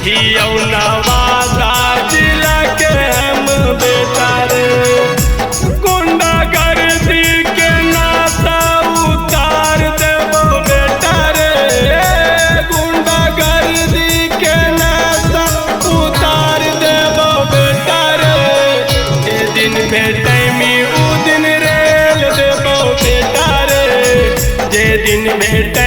हियौ नवादा जिला के हम बेटा रे। गुंडागर्दी के नाता उतार देबो बेटा रे। गुंडागर्दी के नाता उतार देबो बेटा रे। जे दिन भेटैमी उ दिन रेल देबो बेटा रे। जे दिन भेटै